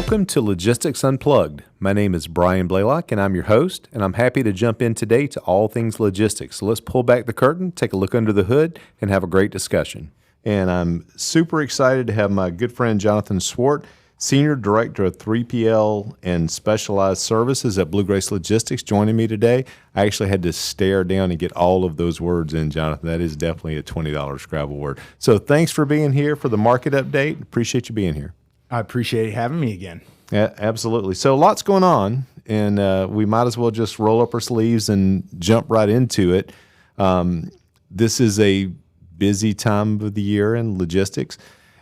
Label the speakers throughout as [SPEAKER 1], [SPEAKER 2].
[SPEAKER 1] Welcome to Logistics Unplugged. My name is Brian Blaylock, and I'm your host, and I'm happy to jump in today to all things logistics. So let's pull back the curtain, take a look under the hood, and have a great discussion. And I'm super excited to have my good friend Jonathan Swart, Senior Director of 3PL and Specialized Services at Blue Grace Logistics, joining me today. I actually had to stare down and get all of those words in, Jonathan. That is definitely a $20 Scrabble word. So thanks for being here for the market update. Appreciate you being here.
[SPEAKER 2] I appreciate you having me again.
[SPEAKER 1] Yeah, absolutely. So lots going on, and we might as well just roll up our sleeves and jump right into it. This is a busy time of the year in logistics.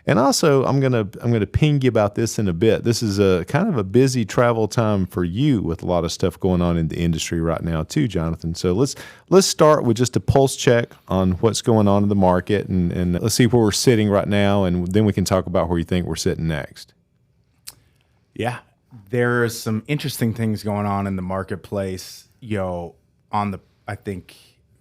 [SPEAKER 1] And also, I'm gonna ping you about this in a bit. This is a kind of a busy travel time for you with a lot of stuff going on in the industry right now too, Jonathan. So let's start with just a pulse check on what's going on in the market, and let's see where we're sitting right now, and then we can talk about where you think we're sitting next.
[SPEAKER 2] Yeah, there's some interesting things going on in the marketplace. I think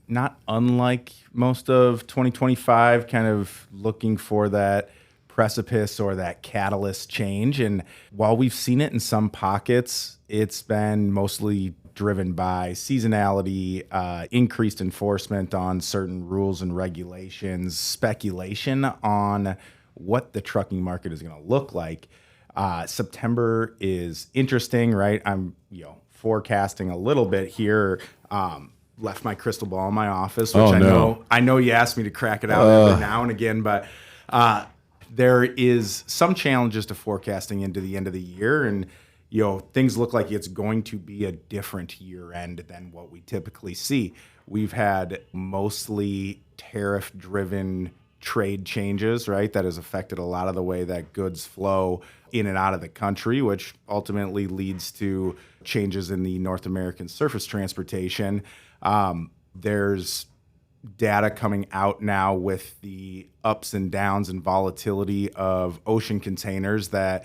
[SPEAKER 2] not unlike most of 2025, kind of looking for that precipice or that catalyst change. And while we've seen it in some pockets, it's been mostly driven by seasonality, increased enforcement on certain rules and regulations, speculation on what the trucking market is going to look like. September is interesting, right? I'm forecasting a little bit here. Left my crystal ball in my office, which I know you asked me to crack it out every now and again, but there is some challenges to forecasting into the end of the year, and things look like it's going to be a different year end than what we typically see. We've had mostly tariff-driven trade changes, right? That has affected a lot of the way that goods flow in and out of the country, which ultimately leads to changes in the North American surface transportation. There's data coming out now with the ups and downs and volatility of ocean containers that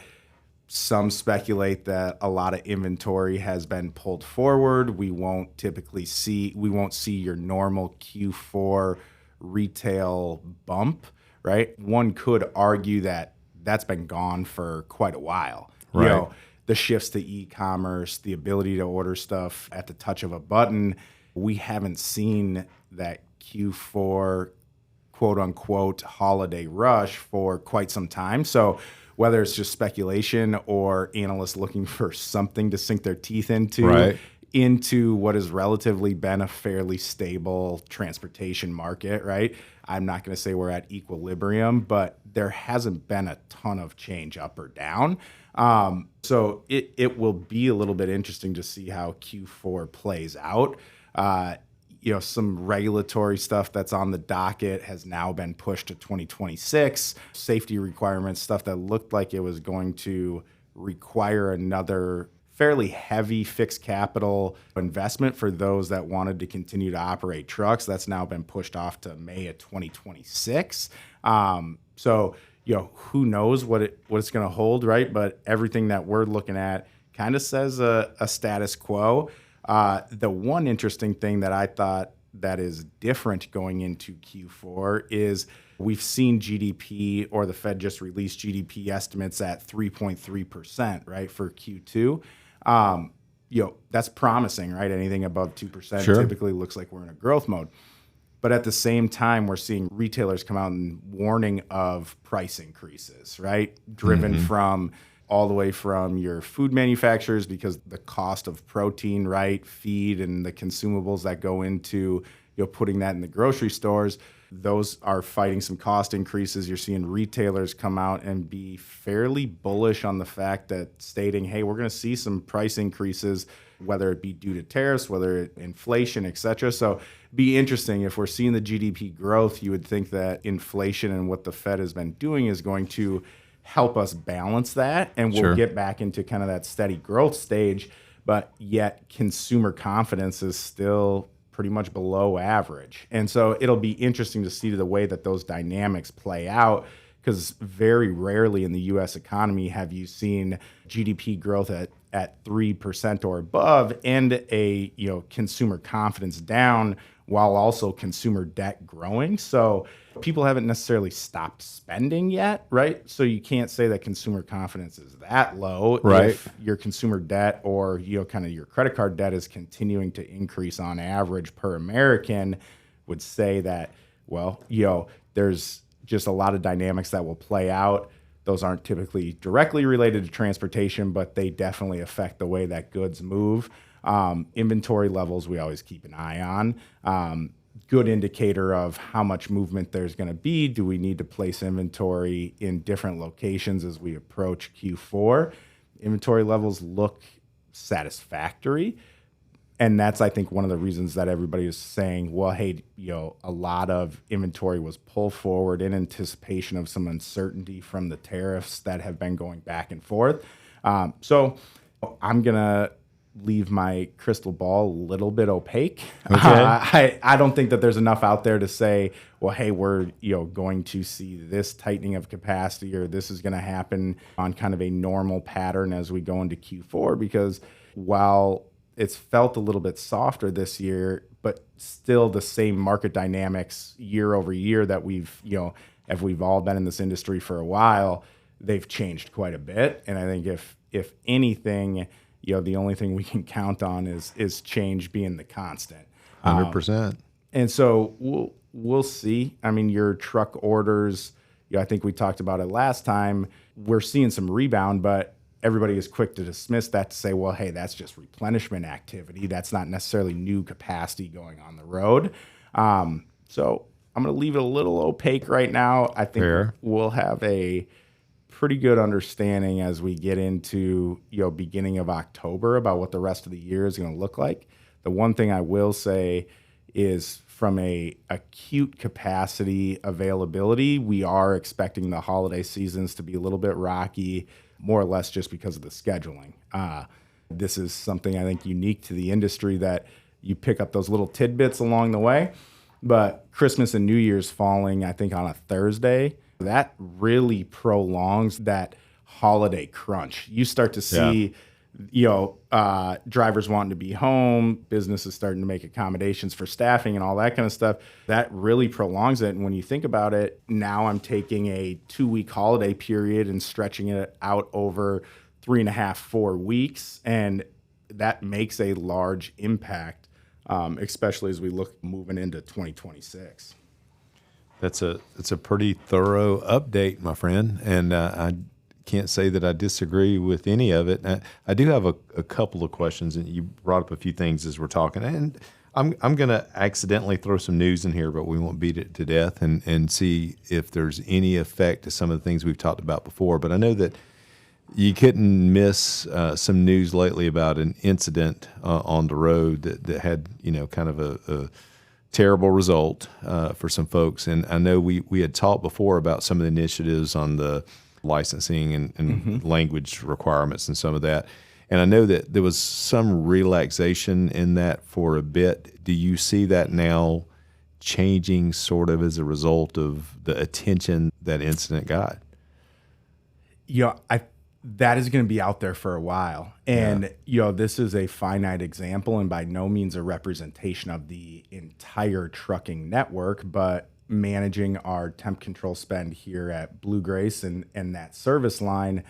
[SPEAKER 2] some speculate that a lot of inventory has been pulled forward. We won't see your normal Q4 retail bump, right? One could argue that that's been gone for quite a while.
[SPEAKER 1] Right.
[SPEAKER 2] The shifts to e-commerce, the ability to order stuff at the touch of a button, we haven't seen that Q4 quote unquote holiday rush for quite some time. So whether it's just speculation or analysts looking for something to sink their teeth into,
[SPEAKER 1] Right.
[SPEAKER 2] into what has relatively been a fairly stable transportation market, right? I'm not going to say we're at equilibrium, but there hasn't been a ton of change up or down. So it will be a little bit interesting to see how Q4 plays out. Some regulatory stuff that's on the docket has now been pushed to 2026. Safety requirements, stuff that looked like it was going to require another fairly heavy fixed capital investment for those that wanted to continue to operate trucks. That's now been pushed off to May of 2026. So who knows what it's going to hold, right? But everything that we're looking at kind of says a status quo. The one interesting thing that I thought that is different going into Q4 is we've seen GDP, or the Fed just released GDP estimates at 3.3%, right, for Q2. That's promising, right? Anything above 2%
[SPEAKER 1] Sure.
[SPEAKER 2] typically looks like we're in a growth mode. But at the same time, we're seeing retailers come out and warning of price increases, right? Driven from all the way from your food manufacturers, because the cost of protein, right, feed and the consumables that go into putting that in the grocery stores, those are fighting some cost increases. You're seeing retailers come out and be fairly bullish on the fact that stating, hey, we're going to see some price increases, whether it be due to tariffs, whether inflation, et cetera. So be interesting. If we're seeing the GDP growth, you would think that inflation and what the Fed has been doing is going to help us balance that, and we'll
[SPEAKER 1] Sure.
[SPEAKER 2] get back into kind of that steady growth stage. But yet consumer confidence is still pretty much below average. And so it'll be interesting to see the way that those dynamics play out, because very rarely in the U.S. economy have you seen GDP growth at at 3% or above, and a consumer confidence down, while also consumer debt growing. So people haven't necessarily stopped spending yet, right? So you can't say that consumer confidence is that low,
[SPEAKER 1] Right.
[SPEAKER 2] if your consumer debt or kind of your credit card debt is continuing to increase on average per American. Would say that, well, there's just a lot of dynamics that will play out. Those aren't typically directly related to transportation, but they definitely affect the way that goods move. Inventory levels we always keep an eye on. Good indicator of how much movement there's going to be. Do we need to place inventory in different locations as we approach Q4? Inventory levels look satisfactory. And that's, I think, one of the reasons that everybody is saying, well, hey, a lot of inventory was pulled forward in anticipation of some uncertainty from the tariffs that have been going back and forth. So I'm going to leave my crystal ball a little bit opaque.
[SPEAKER 1] Okay.
[SPEAKER 2] I don't think that there's enough out there to say, well, hey, we're going to see this tightening of capacity, or this is going to happen on kind of a normal pattern as we go into Q4, because while it's felt a little bit softer this year, but still the same market dynamics year over year that we've all been in this industry for a while, they've changed quite a bit. And I think if anything, the only thing we can count on is change being the constant.
[SPEAKER 1] 100%.
[SPEAKER 2] And so we'll see. I mean, your truck orders, I think we talked about it last time. We're seeing some rebound, but everybody is quick to dismiss that, to say, well, hey, that's just replenishment activity. That's not necessarily new capacity going on the road. So I'm going to leave it a little opaque right now. I think
[SPEAKER 1] Fair.
[SPEAKER 2] we'll have a pretty good understanding as we get into beginning of October about what the rest of the year is going to look like. The one thing I will say is, from a acute capacity availability, we are expecting the holiday seasons to be a little bit rocky, more or less just because of the scheduling. This is something I think unique to the industry, that you pick up those little tidbits along the way. But Christmas and New Year's falling, I think, on a Thursday, that really prolongs that holiday crunch. You start to see, drivers wanting to be home, businesses starting to make accommodations for staffing and all that kind of stuff. That really prolongs it. And when you think about it, now I'm taking a 2-week holiday period and stretching it out over 3.5, 4 weeks. And that makes a large impact, especially as we look moving into 2026.
[SPEAKER 1] That's a pretty thorough update, my friend, and I can't say that I disagree with any of it. I do have a couple of questions, and you brought up a few things as we're talking, and I'm going to accidentally throw some news in here, but we won't beat it to death, and see if there's any effect to some of the things we've talked about before. But I know that you couldn't miss some news lately about an incident on the road that had kind of a terrible result for some folks. And I know we had talked before about some of the initiatives on the licensing and language requirements and some of that. And I know that there was some relaxation in that for a bit. Do you see that now changing sort of as a result of the attention that incident got?
[SPEAKER 2] That is going to be out there for a while. And, this is a finite example and by no means a representation of the entire trucking network, but managing our temp control spend here at Blue Grace and that service line,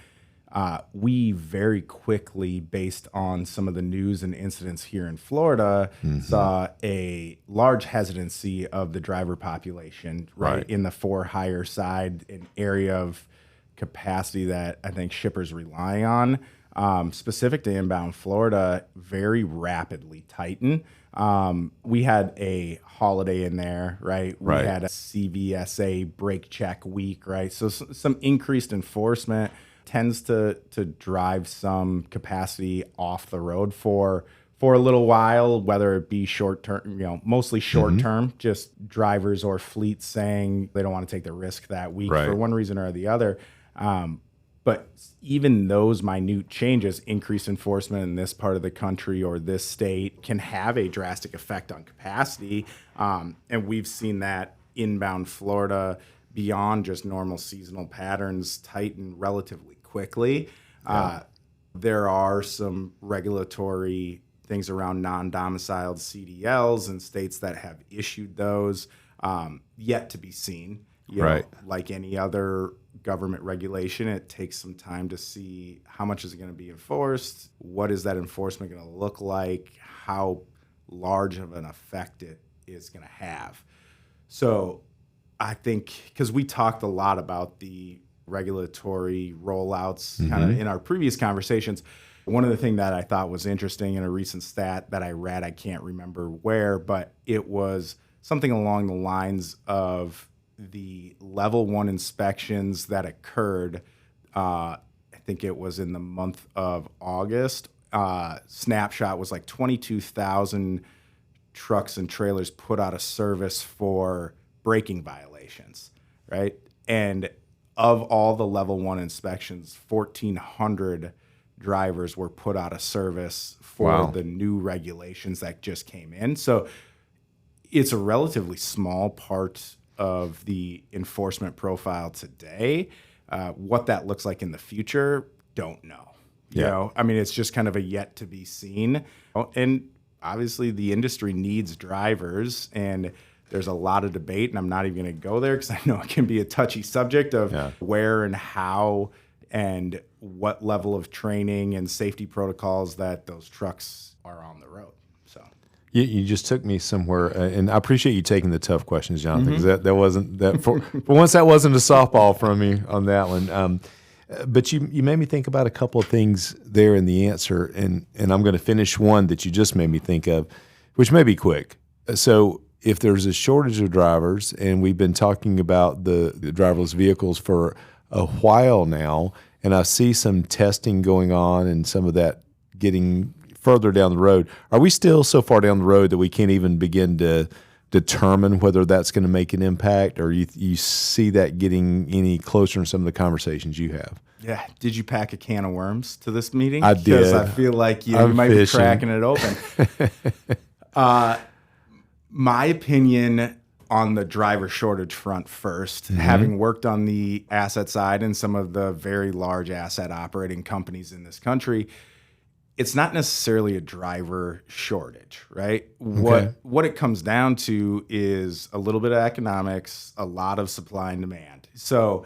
[SPEAKER 2] we very quickly, based on some of the news and incidents here in Florida, saw a large hesitancy of the driver population, right. in the for-hire side, an area of capacity that I think shippers rely on, specific to inbound Florida, very rapidly tighten. We had a holiday in there, right? We had a CVSA brake check week, right? So some increased enforcement tends to drive some capacity off the road for a little while, whether it be short term, mostly short term, just drivers or fleets saying they don't want to take the risk that week for one reason or the other. But even those minute changes, increased enforcement in this part of the country or this state, can have a drastic effect on capacity. And we've seen that inbound Florida, beyond just normal seasonal patterns, tighten relatively quickly. There are some regulatory things around non-domiciled CDLs and states that have issued those, yet to be seen.
[SPEAKER 1] Right.
[SPEAKER 2] Like any other government regulation, it takes some time to see how much is it going to be enforced, what is that enforcement going to look like, how large of an effect it is going to have. So I think, because we talked a lot about the regulatory rollouts kind of in our previous conversations, one of the things that I thought was interesting in a recent stat that I read, I can't remember where, but it was something along the lines of the level 1 inspections that occurred, I think it was in the month of August. Snapshot was like 22,000 trucks and trailers put out of service for braking violations, right? And of all the level 1 inspections, 1,400 drivers were put out of service for the new regulations that just came in. So it's a relatively small part of the enforcement profile today. What that looks like in the future, don't know. You know, I mean, it's just kind of a yet to be seen. And obviously the industry needs drivers, and there's a lot of debate, and I'm not even going to go there because I know it can be a touchy subject of where and how and what level of training and safety protocols that those trucks are on the road. So
[SPEAKER 1] You just took me somewhere, and I appreciate you taking the tough questions, Jonathan, because that wasn't that for once that wasn't a softball from me on that one. But you made me think about a couple of things there in the answer, and I'm going to finish one that you just made me think of, which may be quick. So if there's a shortage of drivers, and we've been talking about the driverless vehicles for a while now, and I see some testing going on and some of that getting further down the road. Are we still so far down the road that we can't even begin to determine whether that's going to make an impact, or you see that getting any closer in some of the conversations you have?
[SPEAKER 2] Yeah. Did you pack a can of worms to this meeting?
[SPEAKER 1] I did.
[SPEAKER 2] Because I feel like you might
[SPEAKER 1] fishing.
[SPEAKER 2] be cracking it open. My opinion on the driver shortage front first, having worked on the asset side and some of the very large asset operating companies in this country, it's not necessarily a driver shortage, right?
[SPEAKER 1] Okay.
[SPEAKER 2] What it comes down to is a little bit of economics, a lot of supply and demand. So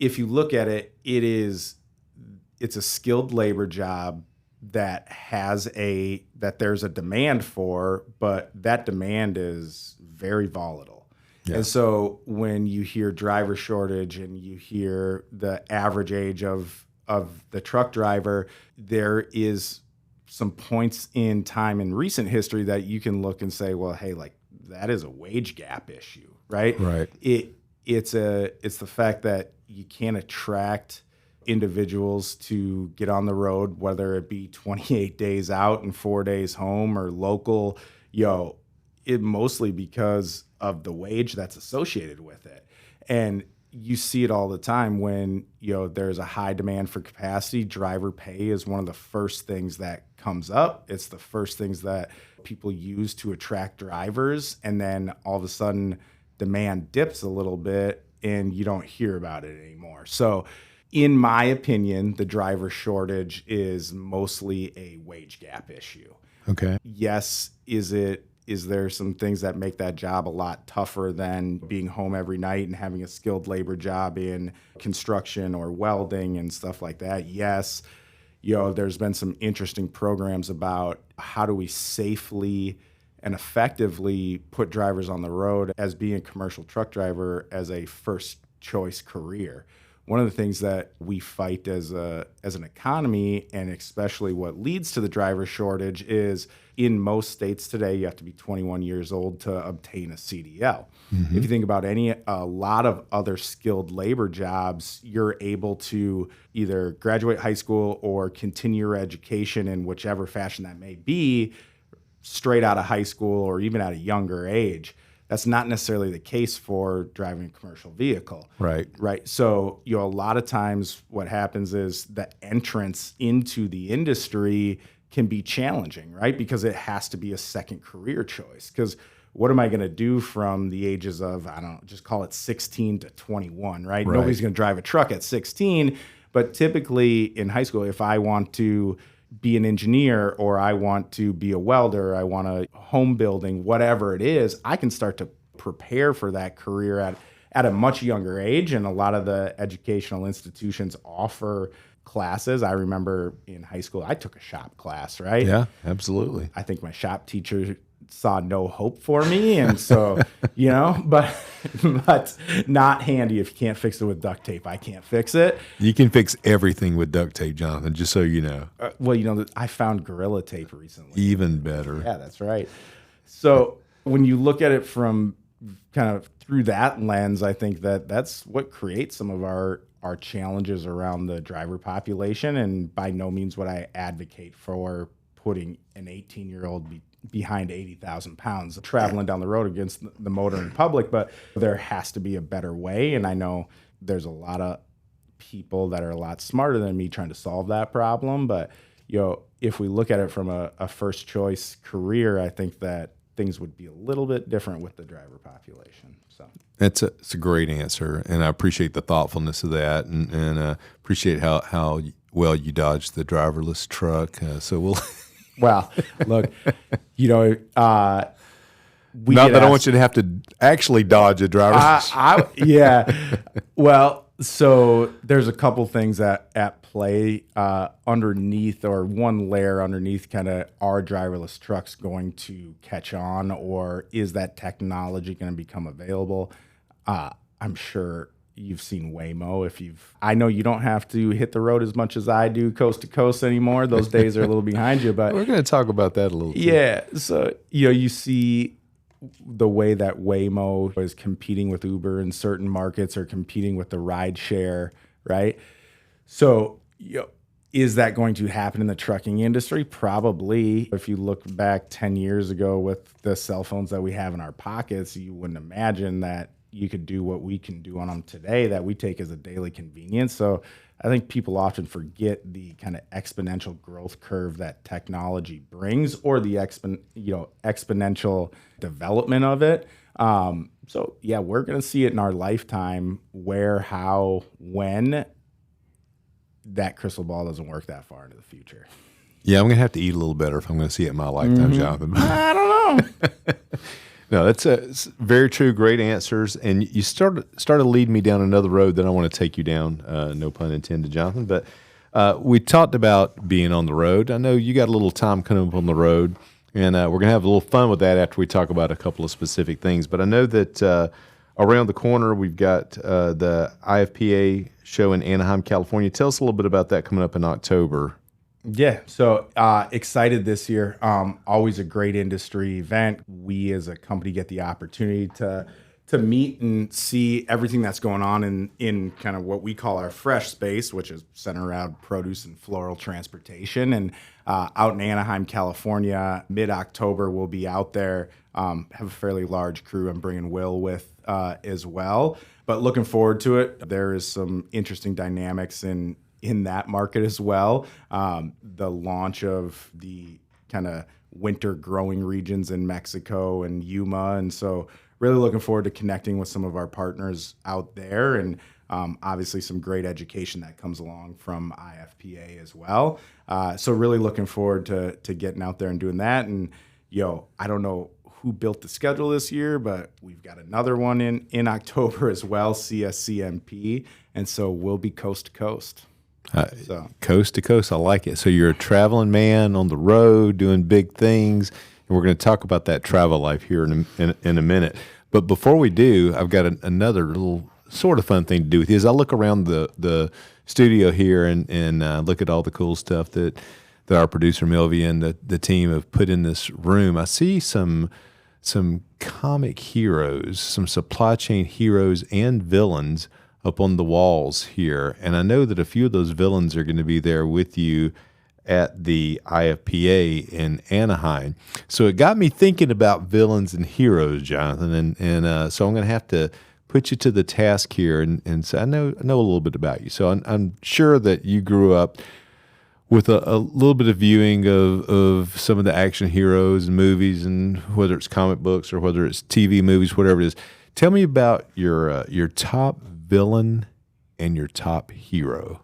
[SPEAKER 2] if you look at it, it's a skilled labor job that there's a demand for, but that demand is very volatile. Yeah. And so when you hear driver shortage and you hear the average age of the truck driver, there is some points in time in recent history that you can look and say, well, hey, like that is a wage gap issue, right?
[SPEAKER 1] Right.
[SPEAKER 2] It's the fact that you can't attract individuals to get on the road, whether it be 28 days out and 4 days home or local, it mostly because of the wage that's associated with it. And you see it all the time when, there's a high demand for capacity. Driver pay is one of the first things that comes up. It's the first things that people use to attract drivers. And then all of a sudden demand dips a little bit and you don't hear about it anymore. So in my opinion, the driver shortage is mostly a wage gap issue.
[SPEAKER 1] Okay.
[SPEAKER 2] Yes, is there some things that make that job a lot tougher than being home every night and having a skilled labor job in construction or welding and stuff like that? Yes. There's been some interesting programs about how do we safely and effectively put drivers on the road as being a commercial truck driver as a first choice career. One of the things that we fight as an economy, and especially what leads to the driver shortage, is in most states today, you have to be 21 years old to obtain a CDL. Mm-hmm. If you think about a lot of other skilled labor jobs, you're able to either graduate high school or continue your education in whichever fashion that may be, straight out of high school or even at a younger age. That's not necessarily the case for driving a commercial vehicle.
[SPEAKER 1] Right.
[SPEAKER 2] Right. So, a lot of times what happens is the entrance into the industry can be challenging, right? Because it has to be a second career choice. Because what am I going to do from the ages of, just call it 16 to 21, right? Nobody's going to drive a truck at 16, But typically in high school, if I want to be an engineer or I want to be a welder, I want a home building, whatever it is, I can start to prepare for that career at a much younger age. And a lot of the educational institutions offer classes. I remember in high school, I took a shop class, right?
[SPEAKER 1] Yeah, absolutely.
[SPEAKER 2] I think my shop teacher saw no hope for me. And so, but not handy if you can't fix it with duct tape. I can't fix it.
[SPEAKER 1] You can fix everything with duct tape, Jonathan, just so you know.
[SPEAKER 2] I found Gorilla Tape recently.
[SPEAKER 1] Even better.
[SPEAKER 2] Yeah, that's right. So when you look at it from kind of through that lens, I think that's what creates some of our challenges around the driver population. And by no means would I advocate for putting an 18-year-old behind 80,000 pounds traveling down the road against the motoring public, but there has to be a better way. And I know there's a lot of people that are a lot smarter than me trying to solve that problem. But, if we look at it from a first choice career, I think that things would be a little bit different with the driver population. So
[SPEAKER 1] it's a great answer, and I appreciate the thoughtfulness of that, and appreciate how well you dodged the driverless truck. So we'll.
[SPEAKER 2] Well, look, not
[SPEAKER 1] that I want you to have to actually dodge a driverless.
[SPEAKER 2] Yeah. Well, so there's a couple things at play underneath, or one layer underneath kind of, are driverless trucks going to catch on, or is that technology going to become available? I'm sure you've seen Waymo. I know you don't have to hit the road as much as I do coast to coast anymore. Those days are a little behind you, but
[SPEAKER 1] we're going to talk about that a little too.
[SPEAKER 2] Yeah. So, you see the way that Waymo is competing with Uber in certain markets, or competing with the ride share, right? So, is that going to happen in the trucking industry? Probably. If you look back 10 years ago with the cell phones that we have in our pockets, you wouldn't imagine that you could do what we can do on them today, that we take as a daily convenience. So I think people often forget the kind of exponential growth curve that technology brings, or the exponential development of it. So yeah, we're going to see it in our lifetime. Where, how, when, that crystal ball doesn't work that far into the future.
[SPEAKER 1] Yeah, I'm going to have to eat a little better if I'm going to see it in my lifetime, Jonathan.
[SPEAKER 2] I don't know.
[SPEAKER 1] No, it's very true. Great answers. And you started to lead me down another road that I want to take you down, no pun intended, Jonathan. But we talked about being on the road. I know you got a little time coming up on the road, and we're going to have a little fun with that after we talk about a couple of specific things. But I know that around the corner, we've got the IFPA show in Anaheim, California. Tell us a little bit about that coming up in October.
[SPEAKER 2] Yeah, so excited this year. Always a great industry event. We as a company get the opportunity to meet and see everything that's going on in kind of what we call our fresh space, which is centered around produce and floral transportation. And out in Anaheim, California, mid-October, we'll be out there. Have a fairly large crew. I'm bringing Will with as well. But looking forward to it. There is some interesting dynamics in that market as well. The launch of the kind of winter growing regions in Mexico and Yuma. And so really looking forward to connecting with some of our partners out there, and obviously some great education that comes along from IFPA as well. So really looking forward to getting out there and doing that. And, I don't know who built the schedule this year, but we've got another one in October as well, CSCMP. And so we'll be coast to coast.
[SPEAKER 1] Coast to coast, I like it. So you're a traveling man on the road doing big things, and we're going to talk about that travel life here in a minute. But before we do, I've got another little sort of fun thing to do with you. As I look around the studio here and look at all the cool stuff that our producer Milvia and the team have put in this room, I see some comic heroes, some supply chain heroes and villains up on the walls here. And I know that a few of those villains are going to be there with you at the IFPA in Anaheim. So it got me thinking about villains and heroes, Jonathan. And so I'm going to have to put you to the task here. And so I know a little bit about you. So I'm sure that you grew up with a little bit of viewing of some of the action heroes and movies, and whether it's comic books or whether it's TV movies, whatever it is. Tell me about your top villain and your top hero.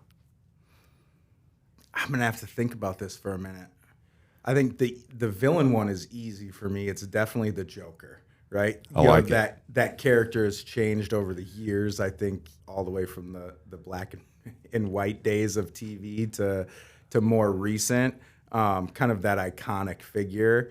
[SPEAKER 2] I'm gonna have to think about this for a minute. I think the villain one is easy for me. It's definitely the Joker, right?
[SPEAKER 1] I like it.
[SPEAKER 2] That character has changed over the years. I think all the way from the black and white days of TV to more recent, kind of that iconic figure.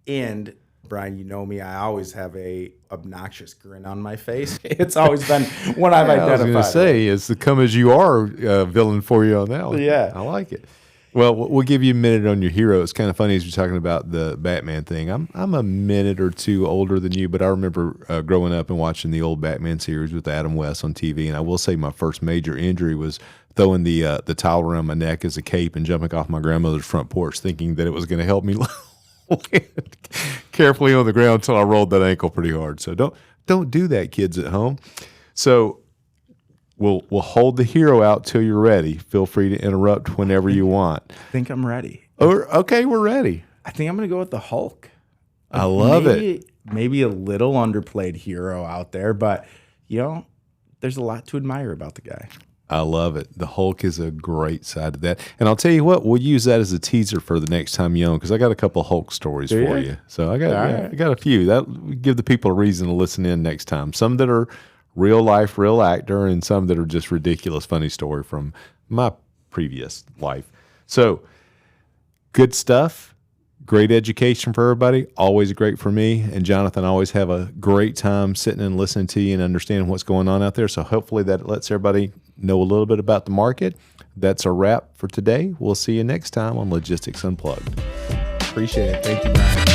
[SPEAKER 2] And Brian, you know me, I always have a obnoxious grin on my face. It's always been what I've identified.
[SPEAKER 1] I was going to say, it's the come as you are villain for you on that one.
[SPEAKER 2] Yeah.
[SPEAKER 1] I like it. Well, we'll give you a minute on your hero. It's kind of funny as you're talking about the Batman thing. I'm a minute or two older than you, but I remember growing up and watching the old Batman series with Adam West on TV. And I will say my first major injury was throwing the towel around my neck as a cape and jumping off my grandmother's front porch, thinking that it was going to help me land carefully on the ground until I rolled that ankle pretty hard. So don't do that, kids at home. So we'll hold the hero out till you're ready. Feel free to interrupt whenever you want.
[SPEAKER 2] I think I'm ready.
[SPEAKER 1] Okay, we're ready.
[SPEAKER 2] I think I'm going to go with the Hulk.
[SPEAKER 1] I love it.
[SPEAKER 2] Maybe a little underplayed hero out there, but, there's a lot to admire about the guy.
[SPEAKER 1] I love it. The Hulk is a great side to that. And I'll tell you what, we'll use that as a teaser for the next time you on, because I got a couple of Hulk stories for you. So I got a few. That will give the people a reason to listen in next time. Some that are real life, real actor, and some that are just ridiculous, funny story from my previous life. So good stuff. Great education for everybody. Always great for me. And Jonathan, I always have a great time sitting and listening to you and understanding what's going on out there. So hopefully that lets everybody know a little bit about the market. That's a wrap for today. We'll see you next time on Logistics Unplugged.
[SPEAKER 2] Appreciate it. Thank you, Brian.